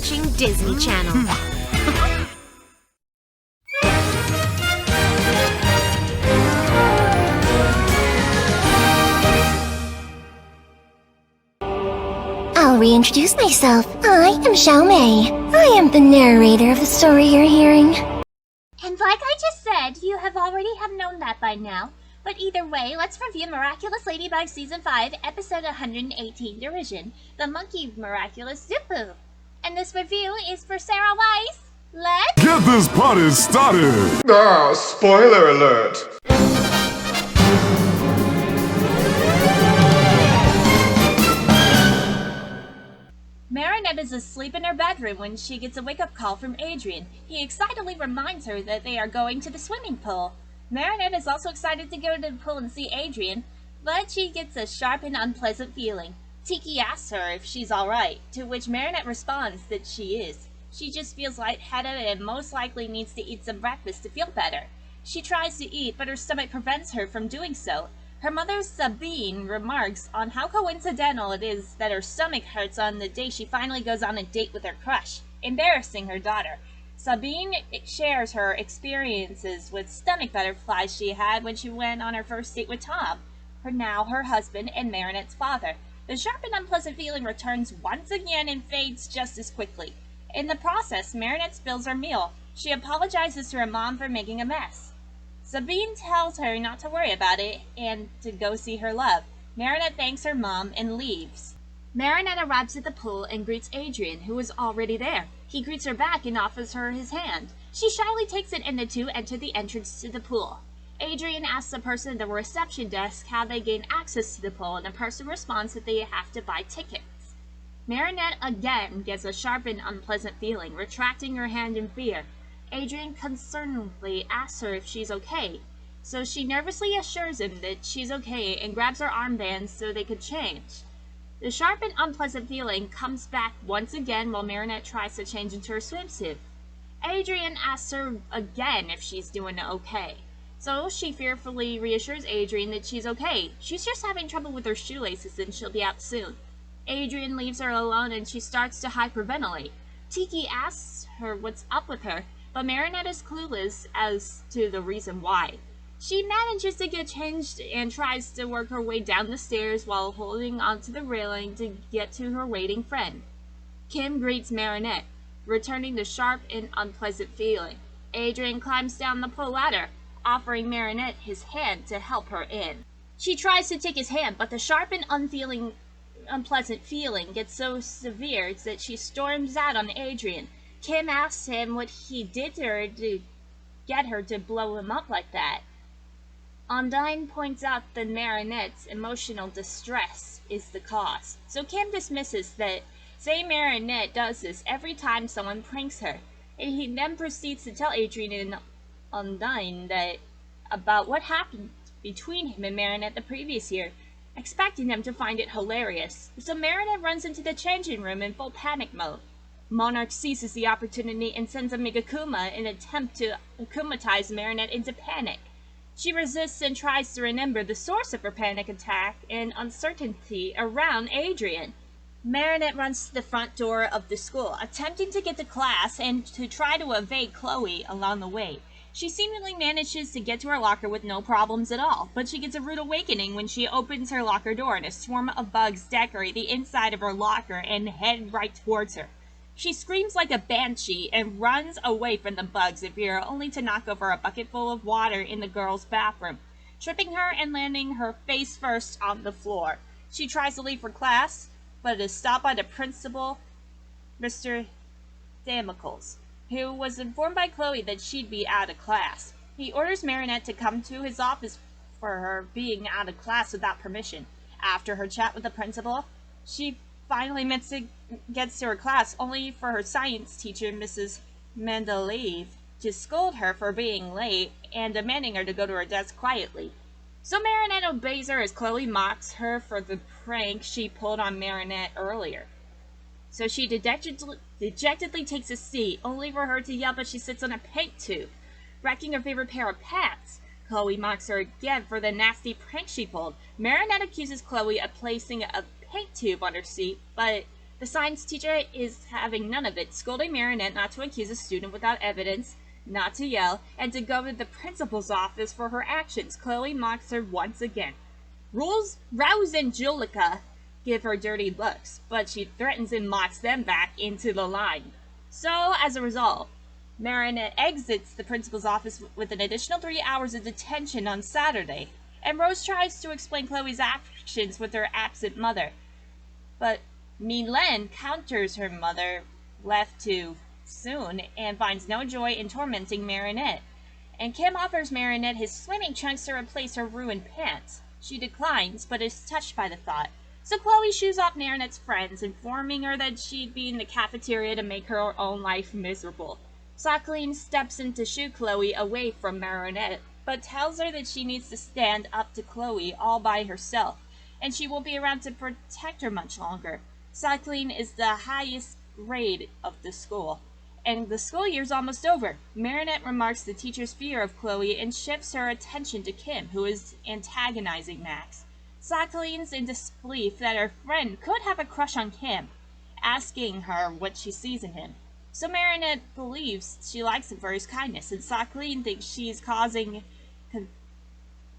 watching Disney Channel. I'll reintroduce myself. I am Xiaomei. I am the narrator of the story you're hearing. And like I just said, you have already known that by now. But either way, let's review Miraculous Ladybug Season 5, Episode 118, Derision, the monkey Miraculous Xuppu. And this review is for Sarah Weiss. Let's get this party started! Spoiler alert! Marinette is asleep in her bedroom when she gets a wake-up call from Adrian. He excitedly reminds her that they are going to the swimming pool. Marinette is also excited to go to the pool and see Adrian, but she gets a sharp and unpleasant feeling. Tiki asks her if she's alright, to which Marinette responds that she is. She just feels lightheaded and most likely needs to eat some breakfast to feel better. She tries to eat, but her stomach prevents her from doing so. Her mother, Sabine, remarks on how coincidental it is that her stomach hurts on the day she finally goes on a date with her crush, embarrassing her daughter. Sabine shares her experiences with stomach butterflies she had when she went on her first date with Tom, her husband and Marinette's father. The sharp and unpleasant feeling returns once again and fades just as quickly. In the process, Marinette spills her meal. She apologizes to her mom for making a mess. Sabine tells her not to worry about it and to go see her love. Marinette thanks her mom and leaves. Marinette arrives at the pool and greets Adrian, who is already there. He greets her back and offers her his hand. She shyly takes it and the two enter the entrance to the pool. Adrian asks the person at the reception desk how they gain access to the pool, and the person responds that they have to buy tickets. Marinette again gets a sharp and unpleasant feeling, retracting her hand in fear. Adrian concernedly asks her if she's okay, so she nervously assures him that she's okay and grabs her armband so they could change. The sharp and unpleasant feeling comes back once again while Marinette tries to change into her swimsuit. Adrian asks her again if she's doing okay, so she fearfully reassures Adrian that she's okay. She's just having trouble with her shoelaces and she'll be out soon. Adrian leaves her alone and she starts to hyperventilate. Tiki asks her what's up with her, but Marinette is clueless as to the reason why. She manages to get changed and tries to work her way down the stairs while holding onto the railing to get to her waiting friend. Kim greets Marinette, returning the sharp and unpleasant feeling. Adrian climbs down the pool ladder, offering Marinette his hand to help her in. She tries to take his hand, but the sharp and unpleasant feeling gets so severe that she storms out on Adrian. Kim asks him what he did to her to get her to blow him up like that. Undine points out that Marinette's emotional distress is the cause, so Kim dismisses that, saying Marinette does this every time someone pranks her, and he then proceeds to tell Adrian and Undine that about what happened between him and Marinette the previous year, expecting them to find it hilarious. So Marinette runs into the changing room in full panic mode. Monarch seizes the opportunity and sends a Megakuma in an attempt to akumatize Marinette into panic. She resists and tries to remember the source of her panic attack and uncertainty around Adrian. Marinette runs to the front door of the school, attempting to get to class and to try to evade Chloe along the way. She seemingly manages to get to her locker with no problems at all, but she gets a rude awakening when she opens her locker door and a swarm of bugs decorate the inside of her locker and head right towards her. She screams like a banshee and runs away from the bugs in fear, only to knock over a bucket full of water in the girls' bathroom, tripping her and landing her face first on the floor. She tries to leave for class, but is stopped by the principal, Mr. Damocles, who was informed by Chloe that she'd be out of class. He orders Marinette to come to his office for her being out of class without permission. After her chat with the principal, she finally gets to her class, only for her science teacher, Mrs. Mendeleev, to scold her for being late and demanding her to go to her desk quietly. So Marinette obeys her as Chloe mocks her for the prank she pulled on Marinette earlier. So she dejectedly takes a seat, only for her to yell that she sits on a paint tube, wrecking her favorite pair of pants. Chloe mocks her again for the nasty prank she pulled. Marinette accuses Chloe of placing a paint tube on her seat, but The science teacher is having none of it, scolding Marinette not to accuse a student without evidence, not to yell, and to go to the principal's office for her actions. Chloe mocks her once again. Rouse and Julika give her dirty looks, but she threatens and mocks them back into the line. So, as a result, Marinette exits the principal's office with an additional 3 hours of detention on Saturday, and Rose tries to explain Chloe's actions with her absent mother. But Milen counters her mother left too soon and finds no joy in tormenting Marinette. And Kim offers Marinette his swimming trunks to replace her ruined pants. She declines, but is touched by the thought. So Chloe shoos off Marinette's friends, informing her that she'd be in the cafeteria to make her own life miserable. Sakline steps in to shoo Chloe away from Marinette, but tells her that she needs to stand up to Chloe all by herself, and she won't be around to protect her much longer. Sakline is the highest grade of the school, and the school year's almost over. Marinette remarks the teacher's fear of Chloe and shifts her attention to Kim, who is antagonizing Max. Sakline's in disbelief that her friend could have a crush on Kim, asking her what she sees in him. So Marinette believes she likes him for his kindness, and Sakline thinks she is causing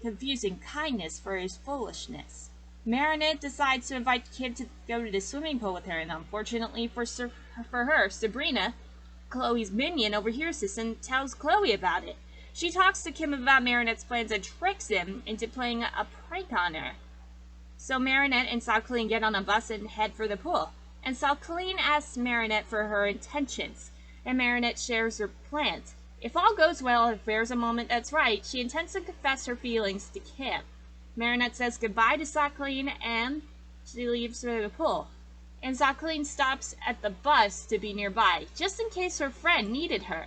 confusing kindness for his foolishness. Marinette decides to invite Kim to go to the swimming pool with her, and unfortunately for her, Sabrina, Chloe's minion, overhears this and tells Chloe about it. She talks to Kim about Marinette's plans and tricks him into playing a prank on her. So Marinette and Sakline get on a bus and head for the pool, and Sakline asks Marinette for her intentions, and Marinette shares her plans. If all goes well, if there's a moment that's right, she intends to confess her feelings to Kim. Marinette says goodbye to Sakline and she leaves for the pool. And Sakline stops at the bus to be nearby, just in case her friend needed her.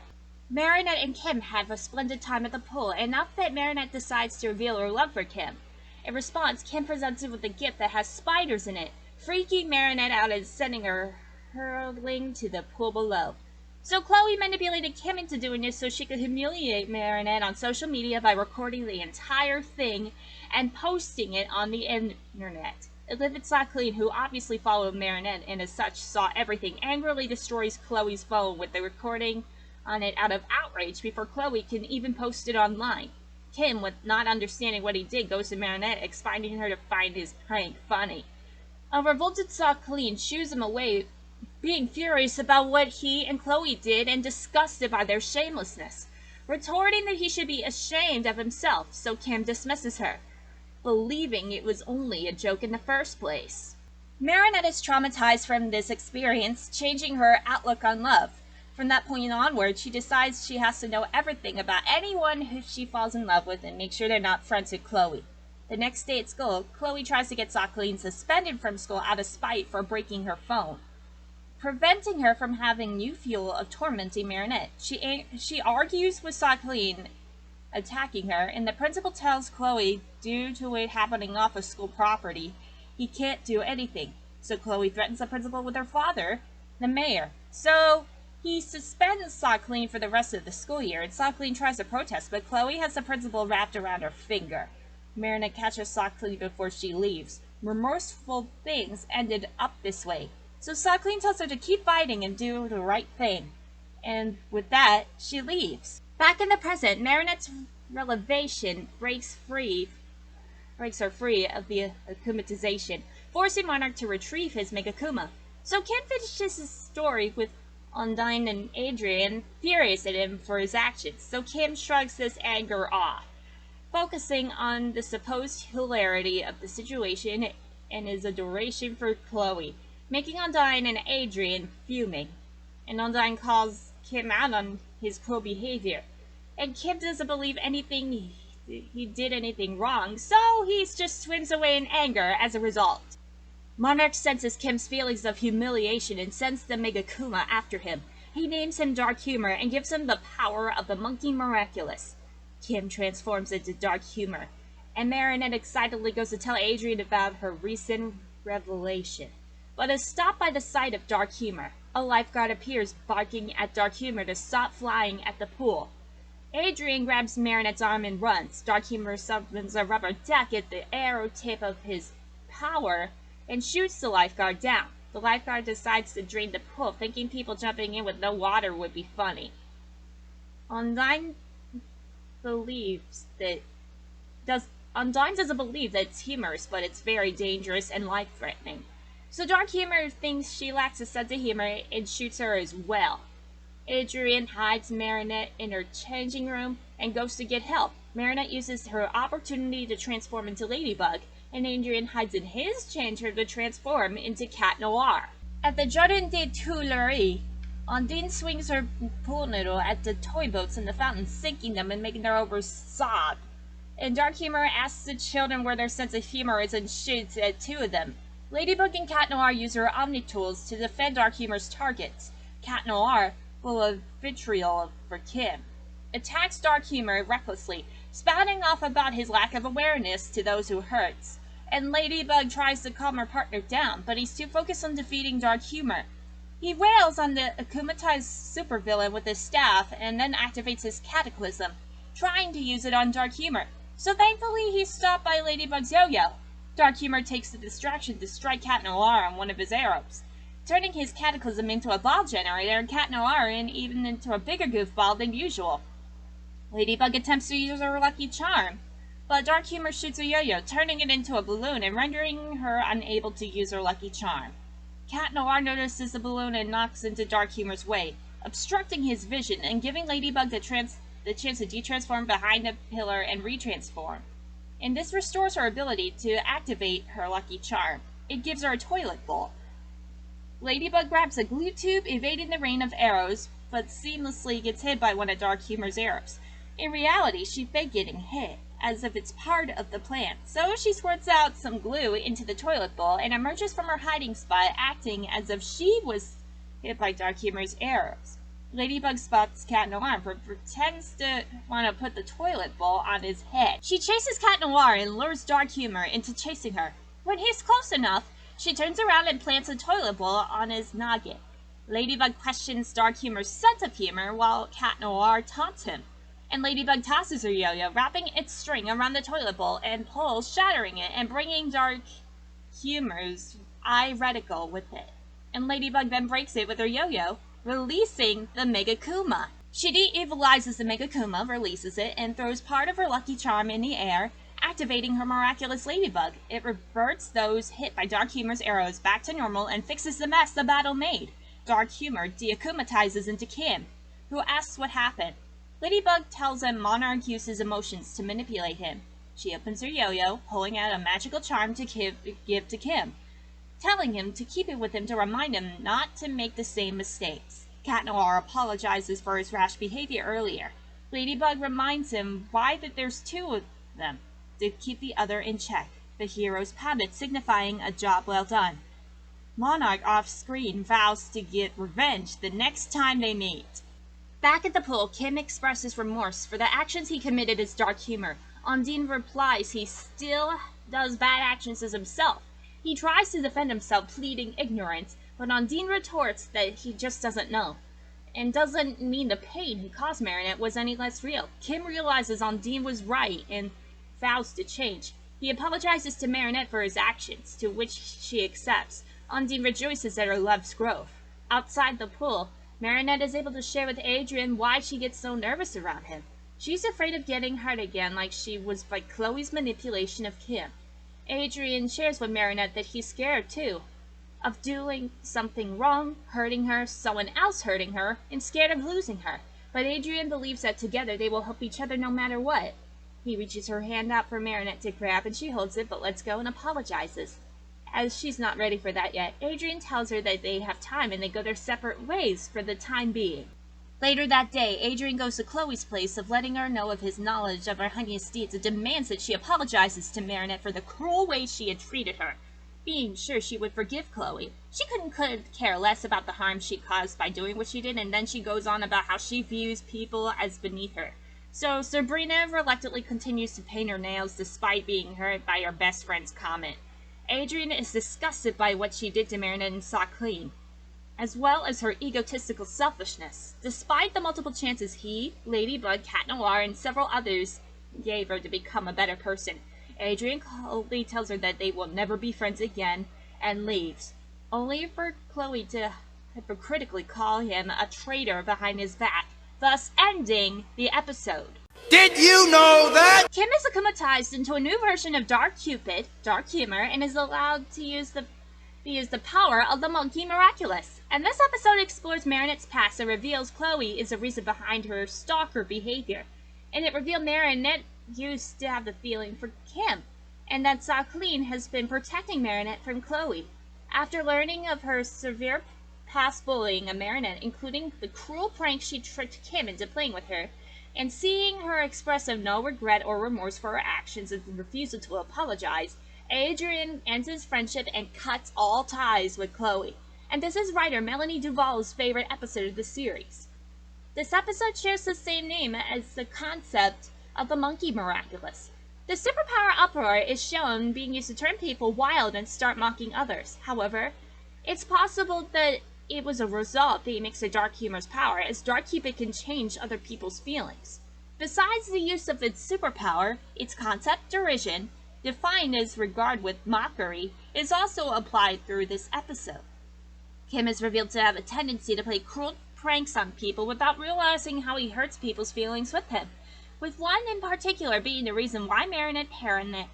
Marinette and Kim have a splendid time at the pool, enough that Marinette decides to reveal her love for Kim. In response, Kim presents her with a gift that has spiders in it, freaking Marinette out and sending her hurtling to the pool below. So Chloe manipulated Kim into doing this so she could humiliate Marinette on social media by recording the entire thing and posting it on the internet. Livid Sakline, who obviously followed Marinette and as such saw everything, angrily destroys Chloe's phone with the recording on it out of outrage before Chloe can even post it online. Kim, with not understanding what he did, goes to Marinette, expecting her to find his prank funny. A revolted Sakline shoos him away, being furious about what he and Chloe did and disgusted by their shamelessness, retorting that he should be ashamed of himself, so Kim dismisses her, believing it was only a joke in the first place. Marinette is traumatized from this experience, changing her outlook on love. From that point onward, she decides she has to know everything about anyone who she falls in love with and make sure they're not friends with Chloe. The next day at school, Chloe tries to get Sakline suspended from school out of spite for breaking her phone, preventing her from having new fuel of tormenting Marinette. She argues with Sakline, attacking her, and the principal tells Chloe, due to it happening off of school property, he can't do anything. So Chloe threatens the principal with her father, the mayor. So he suspends Sakline for the rest of the school year, and Sakline tries to protest, but Chloe has the principal wrapped around her finger. Marinette catches Sakline before she leaves. Remorseful things ended up this way. So Sakline tells her to keep fighting and do the right thing. And with that, she leaves. Back in the present, Marinette's revelation breaks her free of the akumatization, forcing Monarch to retrieve his Megakuma. So Kim finishes his story with Undine and Adrian furious at him for his actions, so Kim shrugs this anger off, focusing on the supposed hilarity of the situation and his adoration for Chloe, making Undine and Adrian fuming. And Undine calls Kim out on his cruel behavior, and Kim doesn't believe he did anything wrong, so he just swims away in anger as a result. Monarch senses Kim's feelings of humiliation and sends the Megakuma after him. He names him Dark Humor and gives him the power of the monkey Miraculous. Kim transforms into Dark Humor, and Marinette excitedly goes to tell Adrian about her recent revelation, but is stopped by the sight of Dark Humor. A lifeguard appears, barking at Dark Humor to stop flying at the pool. Adrian grabs Marinette's arm and runs. Dark Humor summons a rubber duck at the arrow tip of his power and shoots the lifeguard down. The lifeguard decides to drain the pool, thinking people jumping in with no water would be funny. Undyne doesn't believe that it's humorous, but it's very dangerous and life-threatening. So Dark Humor thinks she lacks a sense of humor and shoots her as well. Adrian hides Marinette in her changing room and goes to get help. Marinette uses her opportunity to transform into Ladybug, and Adrian hides in his change room to transform into Cat Noir. At the Jardin des Tuileries, Undine swings her pool noodle at the toy boats in the fountain, sinking them and making their owners sob. And Dark Humor asks the children where their sense of humor is and shoots at 2 of them. Ladybug and Cat Noir use her Omni tools to defend Dark Humor's targets. Cat Noir, full of vitriol for Kim, attacks Dark Humor recklessly, spouting off about his lack of awareness to those who hurts. And Ladybug tries to calm her partner down, but he's too focused on defeating Dark Humor. He wails on the akumatized supervillain with his staff and then activates his cataclysm, trying to use it on Dark Humor. So thankfully he's stopped by Ladybug's yo-yo. Dark Humor takes the distraction to strike Cat Noir on one of his arrows, turning his cataclysm into a ball generator and Cat Noir even into a bigger goofball than usual. Ladybug attempts to use her lucky charm, but Dark Humor shoots a yo-yo, turning it into a balloon and rendering her unable to use her lucky charm. Cat Noir notices the balloon and knocks into Dark Humor's way, obstructing his vision and giving Ladybug the chance to de-transform behind a pillar and retransform. And this restores her ability to activate her lucky charm. It gives her a toilet bowl. Ladybug grabs a glue tube, evading the rain of arrows, but seamlessly gets hit by one of Dark Humor's arrows. In reality, she faked getting hit, as if it's part of the plan. So she squirts out some glue into the toilet bowl and emerges from her hiding spot, acting as if she was hit by Dark Humor's arrows. Ladybug spots Cat Noir but pretends to want to put the toilet bowl on his head. She chases Cat Noir and lures Dark Humor into chasing her. When he's close enough, she turns around and plants a toilet bowl on his noggin. Ladybug questions Dark Humor's sense of humor while Cat Noir taunts him. And Ladybug tosses her yo-yo, wrapping its string around the toilet bowl and pulls, shattering it and bringing Dark Humor's eye reticle with it. And Ladybug then breaks it with her yo-yo, releasing the Mega Kuma. She de-evilizes the Mega Kuma, releases it, and throws part of her lucky charm in the air, activating her Miraculous Ladybug. It reverts those hit by Dark Humor's arrows back to normal and fixes the mess the battle made. Dark Humor de-akumatizes into Kim, who asks what happened. Ladybug tells him Monarch used his emotions to manipulate him. She opens her yo-yo, pulling out a magical charm to give to Kim, telling him to keep it with him to remind him not to make the same mistakes. Cat Noir apologizes for his rash behavior earlier. Ladybug reminds him why that there's 2 of them, to keep the other in check. The heroes pounded, signifying a job well done. Monarch off-screen vows to get revenge the next time they meet. Back at the pool, Kim expresses remorse for the actions he committed as Dark Humor. Undine replies he still does bad actions as himself. He tries to defend himself, pleading ignorance, but Undine retorts that he just doesn't know, and doesn't mean the pain he caused Marinette was any less real. Kim realizes Undine was right and vows to change. He apologizes to Marinette for his actions, to which she accepts. Undine rejoices at her love's growth. Outside the pool, Marinette is able to share with Adrian why she gets so nervous around him. She's afraid of getting hurt again like she was by Chloe's manipulation of Kim. Adrian shares with Marinette that he's scared too, of doing something wrong, hurting her, someone else hurting her, and scared of losing her. But Adrian believes that together they will help each other no matter what. He reaches her hand out for Marinette to grab and she holds it but lets go and apologizes. As she's not ready for that yet, Adrian tells her that they have time and they go their separate ways for the time being. Later that day, Adrian goes to Chloe's place of letting her know of his knowledge of her honey's deeds and demands that she apologizes to Marinette for the cruel way she had treated her, being sure she would forgive Chloe. She couldn't care less about the harm she caused by doing what she did, and then she goes on about how she views people as beneath her. So Sabrina reluctantly continues to paint her nails despite being hurt by her best friend's comment. Adrian is disgusted by what she did to Marinette and saw clean, as well as her egotistical selfishness. Despite the multiple chances he, Ladybug, Cat Noir, and several others gave her to become a better person, Adrian coldly tells her that they will never be friends again and leaves. only for Chloe to hypocritically call him a traitor behind his back, thus ending the episode. Did you know that? Kim is akumatized into a new version of Dark Cupid, Dark Humor, and is allowed to use the power of the monkey Miraculous. And this episode explores Marinette's past and reveals Chloe is the reason behind her stalker behavior. And it revealed Marinette used to have the feeling for Kim, and that Jacqueline has been protecting Marinette from Chloe. After learning of her severe past bullying of Marinette, including the cruel prank she tricked Kim into playing with her, and seeing her expressive no regret or remorse for her actions and refusal to apologize, Adrian ends his friendship and cuts all ties with Chloe. And this is writer Melanie Duvall's favorite episode of the series. This episode shares the same name as the concept of the monkey Miraculous. The superpower uproar is shown being used to turn people wild and start mocking others. However, it's possible that it was a result that makes the Dark Humor's power, as Dark Cupid can change other people's feelings. Besides the use of its superpower, its concept, Derision, defined as regard with mockery, is also applied through this episode. Kim is revealed to have a tendency to play cruel pranks on people without realizing how he hurts people's feelings with him, with one in particular being the reason why Marinette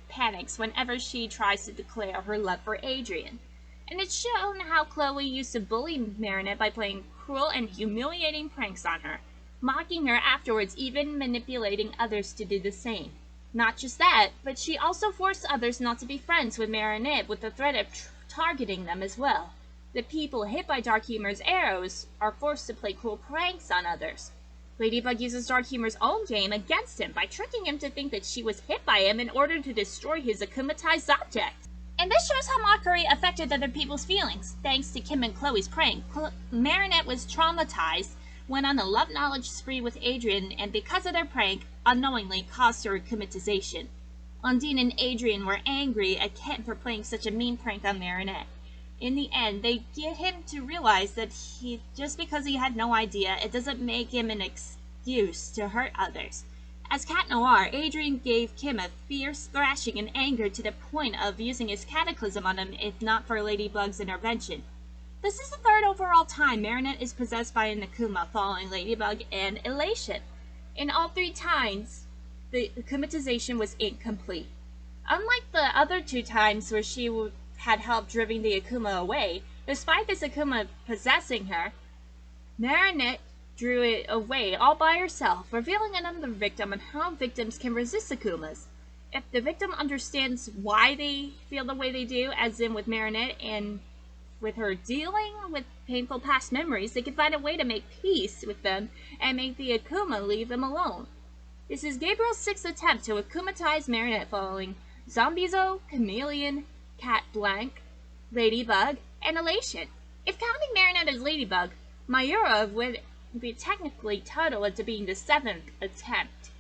panics whenever she tries to declare her love for Adrian. And it's shown how Chloe used to bully Marinette by playing cruel and humiliating pranks on her, mocking her afterwards, even manipulating others to do the same. Not just that, but she also forced others not to be friends with Marinette with the threat of targeting them as well. The people hit by Dark Humor's arrows are forced to play cruel pranks on others. Ladybug uses Dark Humor's own game against him by tricking him to think that she was hit by him in order to destroy his akumatized object. And this shows how mockery affected other people's feelings. Thanks to Kim and Chloe's prank, Marinette was traumatized, went on a love knowledge spree with Adrian, and because of their prank, unknowingly caused her akumatization. Undine and Adrian were angry at Kim for playing such a mean prank on Marinette. In the end, they get him to realize that just because he had no idea, it doesn't make him an excuse to hurt others. As Cat Noir, Adrian gave Kim a fierce thrashing and anger to the point of using his cataclysm on him if not for Ladybug's intervention. This is the third overall time Marinette is possessed by an Akuma following Ladybug and Elation. In all three times, the akumatization was incomplete. Unlike the other two times where she had help driving the Akuma away, despite this Akuma possessing her, Marinette drew it away all by herself, revealing another victim and how victims can resist Akumas. If the victim understands why they feel the way they do, as in with Marinette and with her dealing with painful past memories, they can find a way to make peace with them and make the Akuma leave them alone. This is Gabriel's sixth attempt to akumatize Marinette following Zombizo, Chameleon, Cat Blank, Ladybug, and Elation. If counting Marinette as Ladybug, Mayura would be technically total into being the seventh attempt.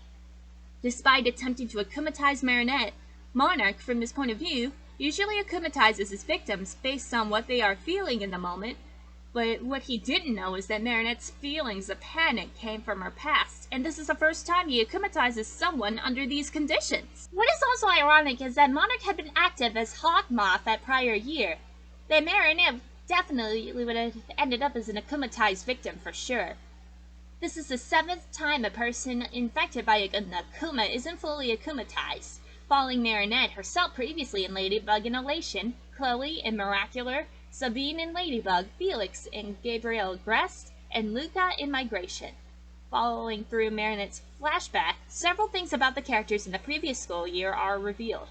Despite attempting to akumatize Marinette, Monarch, from his point of view, usually akumatizes his victims based on what they are feeling in the moment, but what he didn't know is that Marinette's feelings of panic came from her past, and this is the first time he akumatizes someone under these conditions. What is also ironic is that Monarch had been active as Hawk Moth that prior year. That Marinette definitely would have ended up as an akumatized victim for sure. This is the seventh time a person infected by an Akuma isn't fully akumatized, following Marinette herself previously in Ladybug and Elation, Chloe in Miraculous, Sabine in Ladybug, Felix in Gabriel Grest, and Luca in Migration. Following through Marinette's flashback, several things about the characters in the previous school year are revealed.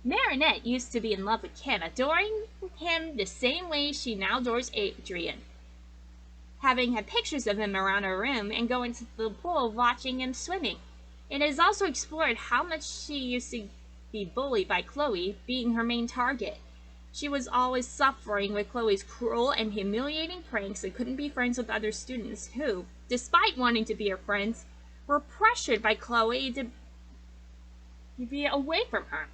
Marinette used to be in love with Kim, adoring him the same way she now adores Adrian, having had pictures of him around her room and going to the pool watching him swimming. It is also explored how much she used to be bullied by Chloe, being her main target. She was always suffering with Chloe's cruel and humiliating pranks and couldn't be friends with other students who, despite wanting to be her friends, were pressured by Chloe to be away from her.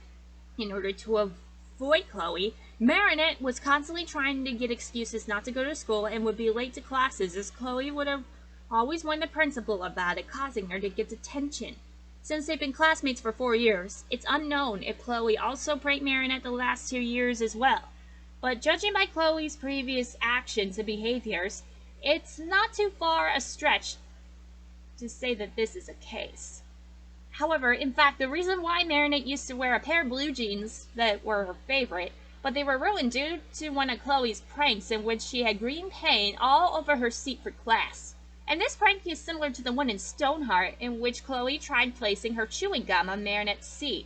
In order to avoid Chloe, Marinette was constantly trying to get excuses not to go to school and would be late to classes, as Chloe would have always warned the principal about it, causing her to get detention. Since they've been classmates for 4 years, it's unknown if Chloe also pranked Marinette the last 2 years as well. but judging by Chloe's previous actions and behaviors, it's not too far a stretch to say that this is a case. However, in fact, the reason why Marinette used to wear a pair of blue jeans that were her favorite, but they were ruined due to one of Chloe's pranks in which she had green paint all over her seat for class. And this prank is similar to the one in Stoneheart, in which Chloe tried placing her chewing gum on Marinette's seat.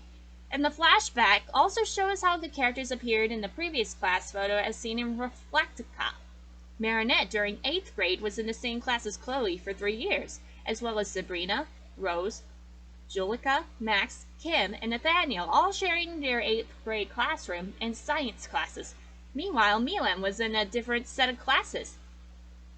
And the flashback also shows how the characters appeared in the previous class photo as seen in Reflectica. Marinette, during 8th grade, was in the same class as Chloe for 3 years, as well as Sabrina, Rose, Julika, Max, Kim, and Nathaniel, all sharing their 8th grade classroom and science classes. Meanwhile, Milan was in a different set of classes.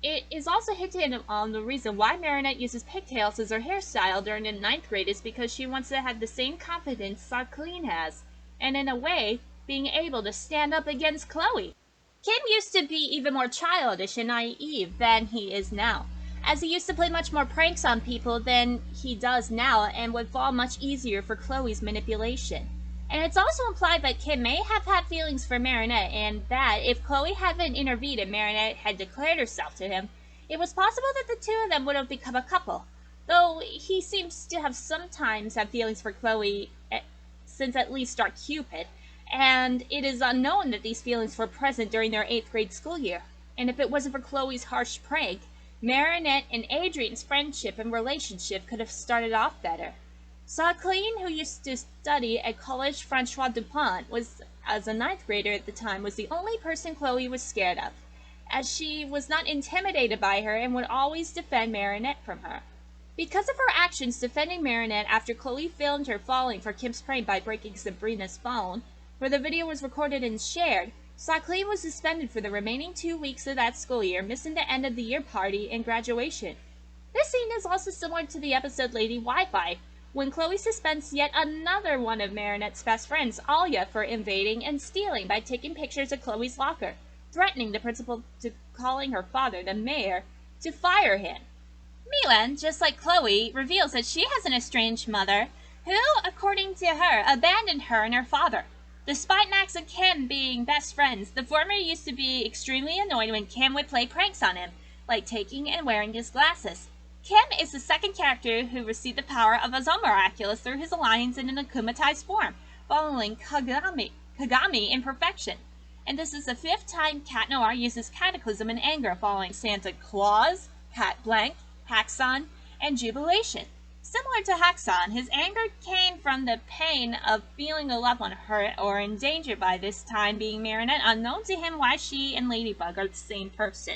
It is also hinted on the reason why Marinette uses pigtails as her hairstyle during the 9th grade is because she wants to have the same confidence Sarkleen has, and in a way, being able to stand up against Chloe. Kim used to be even more childish and naive than he is now, as he used to play much more pranks on people than he does now and would fall much easier for Chloe's manipulation. And it's also implied that Kim may have had feelings for Marinette, and that if Chloe hadn't intervened and Marinette had declared herself to him, it was possible that the two of them would have become a couple. Though he seems to have sometimes had feelings for Chloe since at least Dark Cupid, and it is unknown that these feelings were present during their 8th grade school year. And if it wasn't for Chloe's harsh prank, Marinette and Adrian's friendship and relationship could have started off better. Sarkleen, who used to study at Collège François Dupont, was, as a 9th grader at the time, was the only person Chloe was scared of, as she was not intimidated by her and would always defend Marinette from her. Because of her actions defending Marinette after Chloe filmed her falling for Kim's prank by breaking Sabrina's phone, where the video was recorded and shared, Sarkleen was suspended for the remaining 2 weeks of that school year, missing the end of the year party and graduation. This scene is also similar to the episode Lady Wi-Fi, when Chloe suspends yet another one of Marinette's best friends, Alia, for invading and stealing by taking pictures of Chloe's locker, threatening the principal to calling her father, the mayor, to fire him. Milan, just like Chloe, reveals that she has an estranged mother who, according to her, abandoned her and her father. Despite Max and Kim being best friends, the former used to be extremely annoyed when Kim would play pranks on him, like taking and wearing his glasses. Kim is the second character who received the power of a Miraculous through his alliance in an akumatized form, following Kagami in perfection. And this is the 5th time Cat Noir uses Cataclysm in anger following Santa Claus, Cat Blank, Haxon, and Jubilation. Similar to Haxon, his anger came from the pain of feeling a loved one hurt or endangered by this time being Marinette, unknown to him why she and Ladybug are the same person.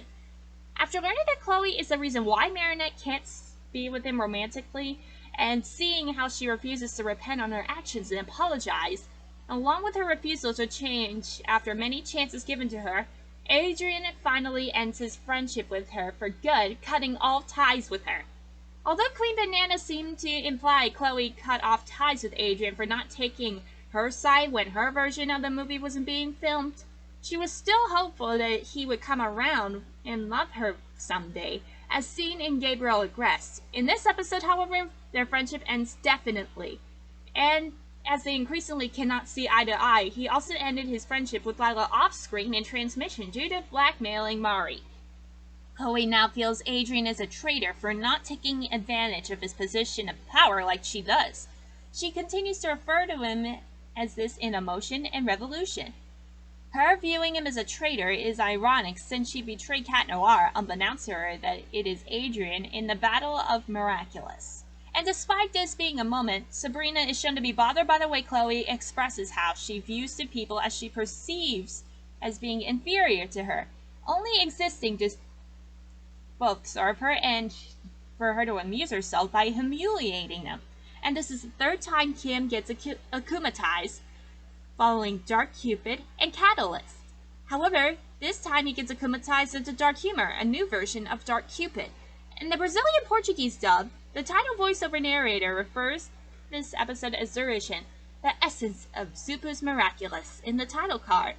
After learning that Chloe is the reason why Marinette can't be with him romantically, and seeing how she refuses to repent on her actions and apologize, along with her refusal to change after many chances given to her, Adrian finally ends his friendship with her for good, cutting all ties with her. Although Queen Banana seemed to imply Chloe cut off ties with Adrian for not taking her side when her version of the movie wasn't being filmed, she was still hopeful that he would come around and love her someday, as seen in Gabriel Agreste. In this episode, however, their friendship ends definitely, and as they increasingly cannot see eye to eye, he also ended his friendship with Lila off-screen in transmission due to blackmailing Mari. Chloe now feels Adrian is a traitor for not taking advantage of his position of power like she does. She continues to refer to him as this in Emotion and Revolution. Her viewing him as a traitor is ironic since she betrayed Cat Noir, unbeknownst to her that it is Adrian, in the Battle of Miraculous. And despite this being a moment, Sabrina is shown to be bothered by the way Chloe expresses how she views the people as she perceives as being inferior to her, only existing to both serve her and for her to amuse herself by humiliating them. And this is the 3rd time Kim gets akumatized, following Dark Cupid and Catalyst. However, this time he gets akumatized into Dark Humor, a new version of Dark Cupid. In the Brazilian Portuguese dub, the title voiceover narrator refers to this episode as Derision, the essence of Xuppu's Miraculous, in the title card,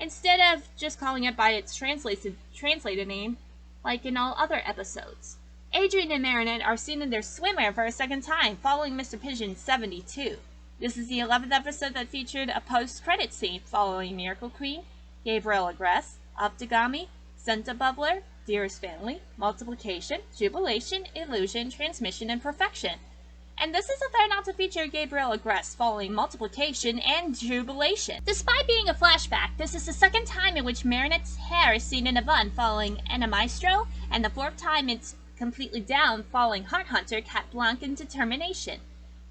instead of just calling it by its translated name, like in all other episodes. Adrian and Marinette are seen in their swimwear for a 2nd time, following Mr. Pigeon 72. This is the 11th episode that featured a post-credit scene following Miracle Queen, Gabriel Agress, Optigami, Senta Bubbler, Dearest Family, Multiplication, Jubilation, Illusion, Transmission, and Perfection. And this is a fair not to feature Gabriel Agress following Multiplication and Jubilation. Despite being a flashback, this is the second time in which Marinette's hair is seen in a bun following Enna Maestro, and the fourth time it's completely down following Heart Hunter, Cat Blanc, and Determination.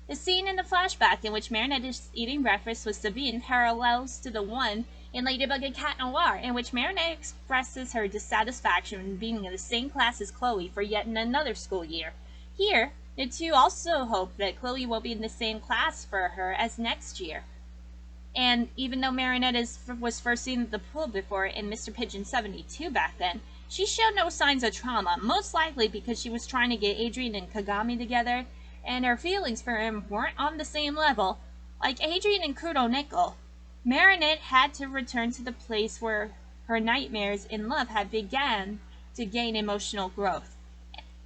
The scene in the flashback in which Marinette is eating breakfast with Sabine parallels to the one in Ladybug and Cat Noir, in which Marinette expresses her dissatisfaction in being in the same class as Chloe for yet another school year. Here, the two also hope that Chloe will be in the same class for her as next year. And even though Marinette was first seen at the pool before in Mr. Pigeon 72 back then, she showed no signs of trauma, most likely because she was trying to get Adrian and Kagami together, and her feelings for him weren't on the same level. Like Adrian and Kudo Nickel, Marinette had to return to the place where her nightmares in love had begun to gain emotional growth.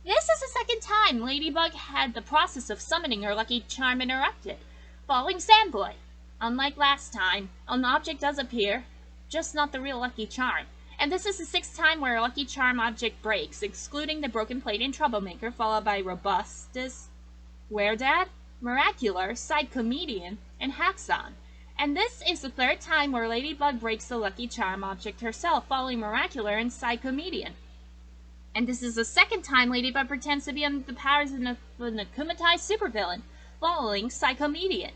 This is the second time Ladybug had the process of summoning her lucky charm interrupted, following Sandboy. Unlike last time, an object does appear, just not the real lucky charm. And this is the sixth time where a lucky charm object breaks, excluding the broken plate and Troublemaker, followed by Robustus, Weredad, Miraculous, Side Comedian, and Haxon. And this is the third time where Ladybug breaks the lucky charm object herself, following Miraculous and Side Comedian. And this is the second time Ladybug pretends to be under the powers of an akumatized supervillain, following Psychomedian.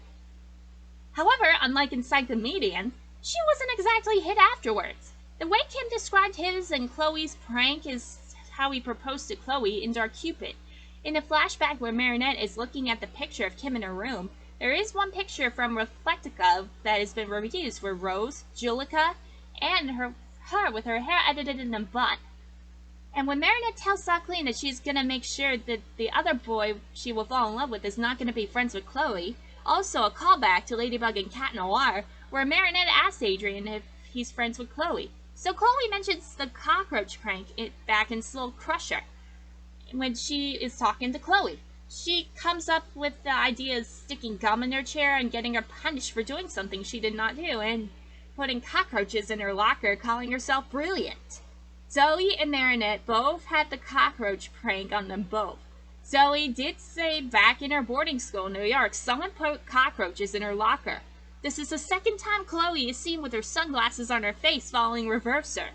However, unlike in Psychomedian, she wasn't exactly hit afterwards. The way Kim described his and Chloe's prank is how he proposed to Chloe in Dark Cupid. In a flashback where Marinette is looking at the picture of Kim in her room, there is one picture from Reflectica that has been reused where Rose, Julika, and her with her hair edited in a bun. And when Marinette tells Sakleen that she's going to make sure that the other boy she will fall in love with is not going to be friends with Chloe, also a callback to Ladybug and Cat Noir, where Marinette asks Adrian if he's friends with Chloe. So Chloe mentions the cockroach prank back in Slow Crusher when she is talking to Chloe. She comes up with the idea of sticking gum in her chair and getting her punished for doing something she did not do, and putting cockroaches in her locker, calling herself brilliant. Zoe and Marinette both had the cockroach prank on them both. Zoe did say back in her boarding school in New York, someone put cockroaches in her locker. This is the second time Chloe is seen with her sunglasses on her face following Reverser.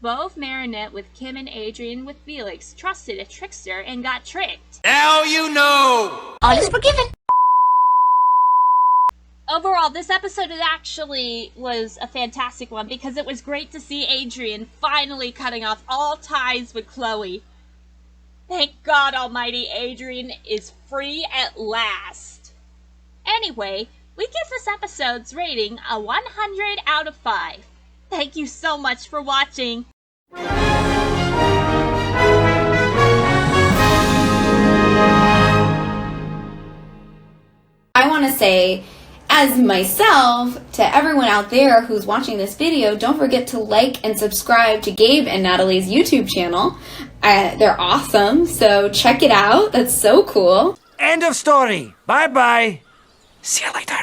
Both Marinette with Kim and Adrian with Felix trusted a trickster and got tricked. Now you know! All is forgiven. Overall, this episode actually was a fantastic one because it was great to see Adrian finally cutting off all ties with Chloe. Thank God almighty, Adrian is free at last. Anyway, we give this episode's rating a 100 out of 5. Thank you so much for watching. I want to say, as myself, to everyone out there who's watching this video, don't forget to like and subscribe to Gabe and Natalie's YouTube channel. They're awesome, so check it out. That's so cool. End of story. Bye-bye. See you later.